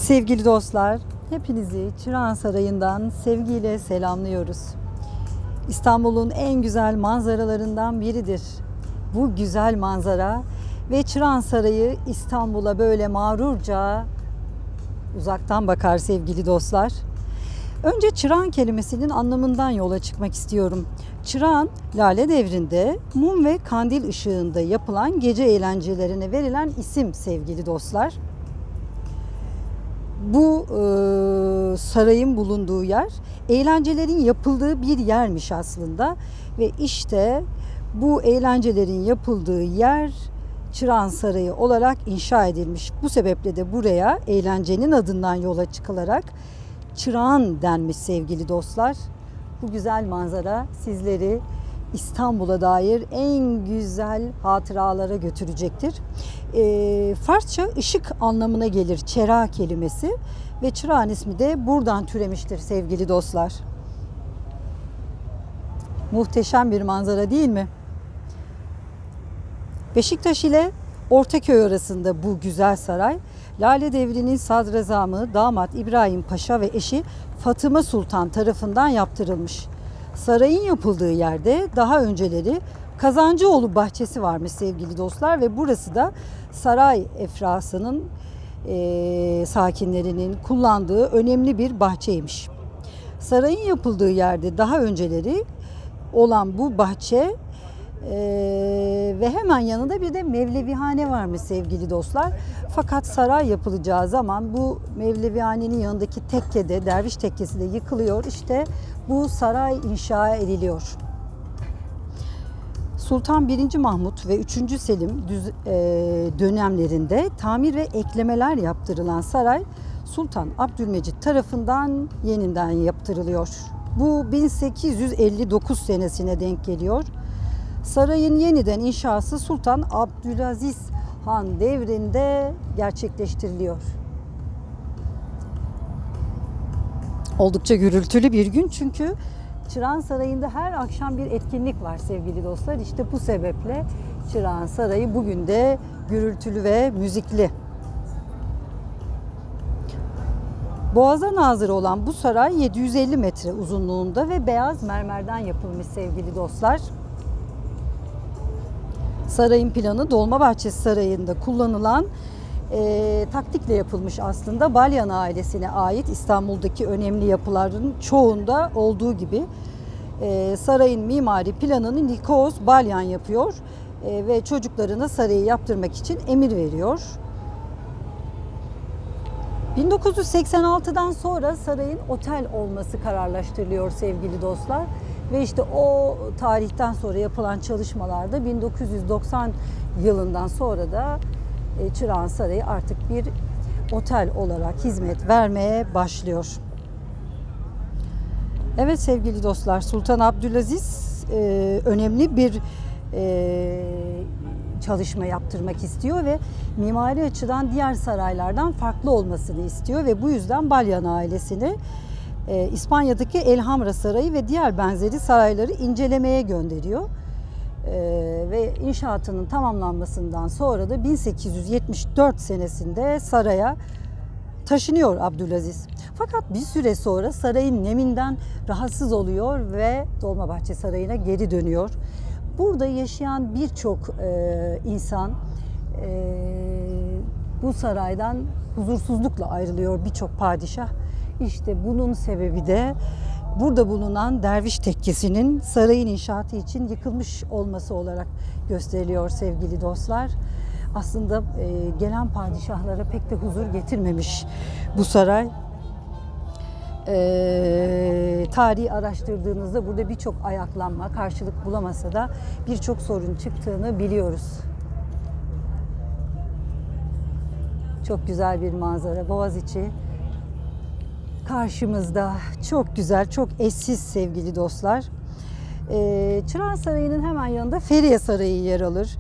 Sevgili dostlar, hepinizi Çırağan Sarayı'ndan sevgiyle selamlıyoruz. İstanbul'un en güzel manzaralarından biridir bu güzel manzara ve Çırağan Sarayı İstanbul'a böyle mağrurca uzaktan bakar sevgili dostlar. Önce Çırağan kelimesinin anlamından yola çıkmak istiyorum. Çırağan, Lale Devri'nde mum ve kandil ışığında yapılan gece eğlencelerine verilen isim sevgili dostlar. Bu sarayın bulunduğu yer eğlencelerin yapıldığı bir yermiş aslında ve işte bu eğlencelerin yapıldığı yer Çırağan Sarayı olarak inşa edilmiş. Bu sebeple de buraya eğlencenin adından yola çıkılarak Çırağan denmiş sevgili dostlar. Bu güzel manzara sizleri İstanbul'a dair en güzel hatıralara götürecektir. Farsça ışık anlamına gelir çera kelimesi ve Çırağan ismi de buradan türemiştir sevgili dostlar. Muhteşem bir manzara değil mi? Beşiktaş ile Ortaköy arasında bu güzel saray, Lale Devri'nin sadrazamı damat İbrahim Paşa ve eşi Fatıma Sultan tarafından yaptırılmış. Sarayın yapıldığı yerde daha önceleri Kazancıoğlu bahçesi varmış sevgili dostlar ve burası da saray efrasının sakinlerinin kullandığı önemli bir bahçeymiş. Sarayın yapıldığı yerde daha önceleri olan bu bahçe ve hemen yanında bir de Mevlevihane varmış sevgili dostlar. Fakat saray yapılacağı zaman bu Mevlevihanenin yanındaki tekkede, derviş tekkesi de yıkılıyor. İşte bu saray inşa ediliyor. Sultan 1. Mahmut ve 3. Selim dönemlerinde tamir ve eklemeler yaptırılan saray Sultan Abdülmecit tarafından yeniden yaptırılıyor. Bu 1859 senesine denk geliyor. Sarayın yeniden inşası Sultan Abdülaziz Han devrinde gerçekleştiriliyor. Oldukça gürültülü bir gün çünkü Çırağan Sarayı'nda her akşam bir etkinlik var sevgili dostlar. İşte bu sebeple Çırağan Sarayı bugün de gürültülü ve müzikli. Boğaz'a nazır olan bu saray 750 metre uzunluğunda ve beyaz mermerden yapılmış sevgili dostlar. Sarayın planı Dolmabahçe Sarayı'nda kullanılan taktikle yapılmış aslında. Balyan ailesine ait İstanbul'daki önemli yapıların çoğunda olduğu gibi sarayın mimari planını Nikos Balyan yapıyor ve çocuklarına sarayı yaptırmak için emir veriyor. 1986'dan sonra sarayın otel olması kararlaştırılıyor sevgili dostlar. Ve işte o tarihten sonra yapılan çalışmalarda 1990 yılından sonra da Çırağan Sarayı artık bir otel olarak hizmet vermeye başlıyor. Evet sevgili dostlar, Sultan Abdülaziz önemli bir çalışma yaptırmak istiyor ve mimari açıdan diğer saraylardan farklı olmasını istiyor ve bu yüzden Balyan ailesini İspanya'daki Elhamra Sarayı ve diğer benzeri sarayları incelemeye gönderiyor. Ve inşaatının tamamlanmasından sonra da 1874 senesinde saraya taşınıyor Abdülaziz. Fakat bir süre sonra sarayın neminden rahatsız oluyor ve Dolmabahçe Sarayı'na geri dönüyor. Burada yaşayan birçok insan bu saraydan huzursuzlukla ayrılıyor, birçok padişah. İşte bunun sebebi de burada bulunan derviş tekkesinin sarayın inşaatı için yıkılmış olması olarak gösteriliyor sevgili dostlar. Aslında gelen padişahlara pek de huzur getirmemiş bu saray. Tarihi araştırdığınızda burada birçok ayaklanma, karşılık bulamasa da birçok sorun çıktığını biliyoruz. Çok güzel bir manzara, Boğaziçi karşımızda, çok güzel, çok eşsiz sevgili dostlar. Çırağan Sarayı'nın hemen yanında Feriye Sarayı yer alır.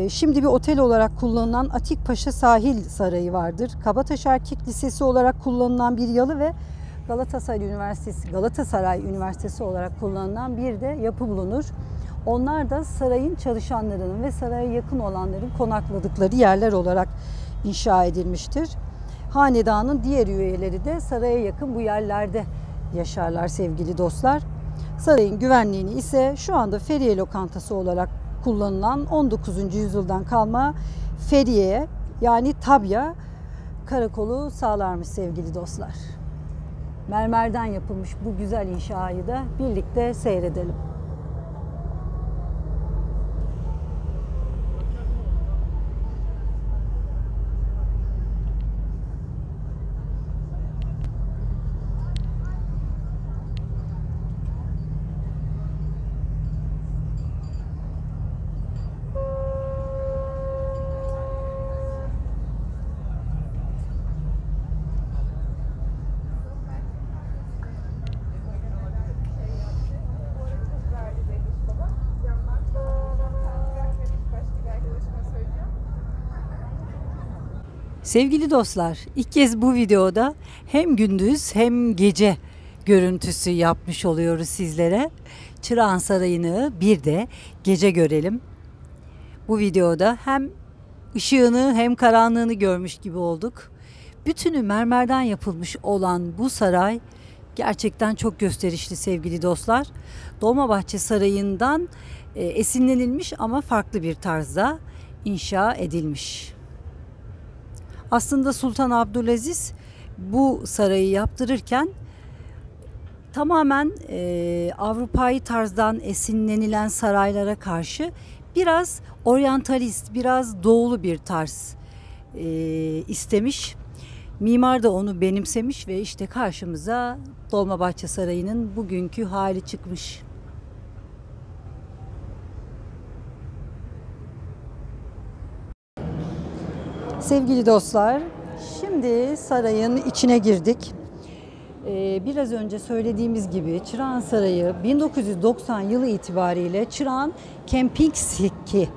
Şimdi bir otel olarak kullanılan Atikpaşa Sahil Sarayı vardır. Kabataş Erkek Lisesi olarak kullanılan bir yalı ve Galatasaray Üniversitesi olarak kullanılan bir de yapı bulunur. Onlar da sarayın çalışanlarının ve saraya yakın olanların konakladıkları yerler olarak inşa edilmiştir. Hanedanın diğer üyeleri de saraya yakın bu yerlerde yaşarlar sevgili dostlar. Sarayın güvenliğini ise şu anda Feriye Lokantası olarak kullanılan 19. yüzyıldan kalma Feriye yani Tabya karakolu sağlarmış sevgili dostlar. Mermerden yapılmış bu güzel inşayı da birlikte seyredelim. Sevgili dostlar, ilk kez bu videoda hem gündüz hem gece görüntüsü yapmış oluyoruz sizlere. Çırağan Sarayı'nı bir de gece görelim. Bu videoda hem ışığını hem karanlığını görmüş gibi olduk. Bütünü mermerden yapılmış olan bu saray gerçekten çok gösterişli sevgili dostlar. Dolmabahçe Sarayı'ndan esinlenilmiş ama farklı bir tarzda inşa edilmiş. Aslında Sultan Abdülaziz bu sarayı yaptırırken tamamen Avrupa'yı tarzdan esinlenilen saraylara karşı biraz oryantalist, biraz doğulu bir tarz istemiş. Mimar da onu benimsemiş ve işte karşımıza Dolmabahçe Sarayı'nın bugünkü hali çıkmış. Sevgili dostlar, şimdi sarayın içine girdik. Biraz önce söylediğimiz gibi Çırağan Sarayı 1990 yılı itibariyle Çırağan Kemping Siki,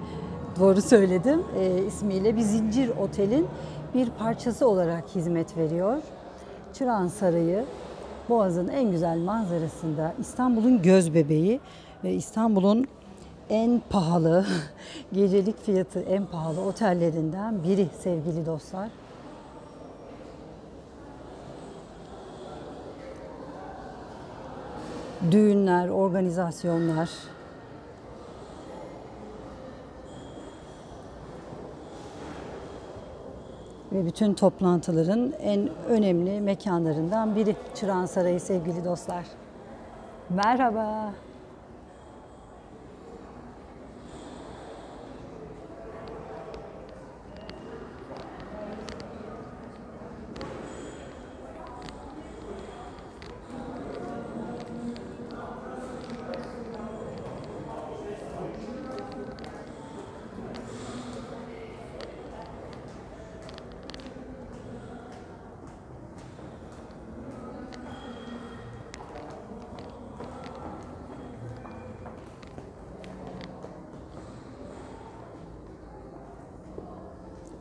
doğru söyledim, ismiyle bir zincir otelin bir parçası olarak hizmet veriyor. Çırağan Sarayı Boğaz'ın en güzel manzarasında, İstanbul'un gözbebeği ve İstanbul'un en pahalı, gecelik fiyatı en pahalı otellerinden biri sevgili dostlar. Düğünler, organizasyonlar ve bütün toplantıların en önemli mekanlarından biri Çırağan Sarayı sevgili dostlar. Merhaba.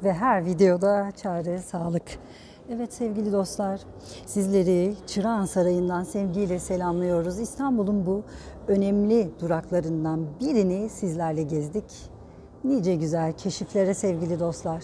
Ve her videoda çare sağlık. Evet sevgili dostlar, sizleri Çırağan Sarayı'ndan sevgiyle selamlıyoruz. İstanbul'un bu önemli duraklarından birini sizlerle gezdik. Nice güzel keşiflere sevgili dostlar.